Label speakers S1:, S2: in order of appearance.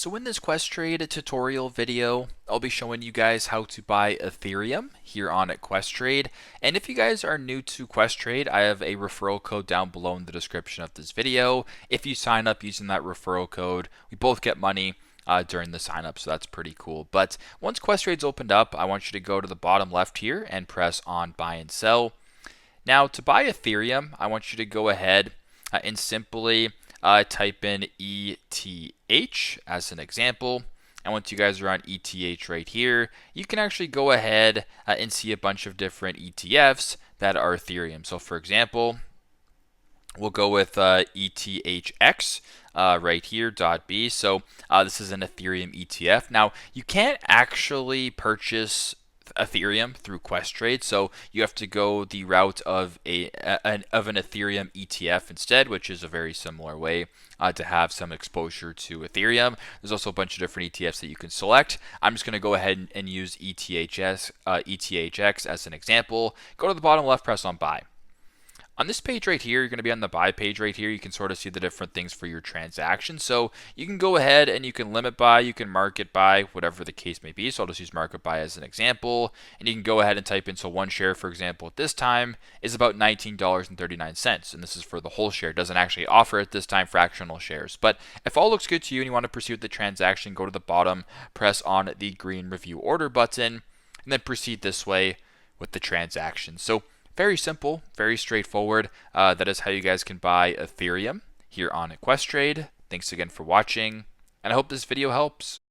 S1: So in this Questrade tutorial video, I'll be showing you guys how to buy Ethereum here on Questrade. And if you guys are new to Questrade, I have a referral code down below in the description of this video. If you sign up using that referral code, we both get money during the sign up, so that's pretty cool. But once Questrade's opened up, I want you to go to the bottom left here and press on buy and sell. Now to buy Ethereum, I want you to go ahead and simply type in ETH as an example. And once you guys are on ETH right here, you can actually go ahead and see a bunch of different ETFs that are Ethereum. So for example, we'll go with ETHX right here, .B. So this is an Ethereum ETF. Now, you can't actually purchase Ethereum through Questrade, so you have to go the route of an Ethereum ETF instead, which is a very similar way to have some exposure to Ethereum. There's also a bunch of different ETFs that you can select. I'm just going to go ahead and use ETHX as an example. Go to the bottom left, press on buy. On this page right here, you're going to be on the buy page right here. You can sort of see the different things for your transaction. So you can go ahead and you can limit buy, you can market buy, whatever the case may be. So I'll just use market buy as an example. And you can go ahead and type in, so one share, for example, at this time is about $19.39. And this is for the whole share. It doesn't actually offer at this time fractional shares. But if all looks good to you and you want to proceed with the transaction, go to the bottom, press on the green review order button, and then proceed this way with the transaction. So very simple, very straightforward. That is how you guys can buy Ethereum here on Questrade. Thanks again for watching, and I hope this video helps.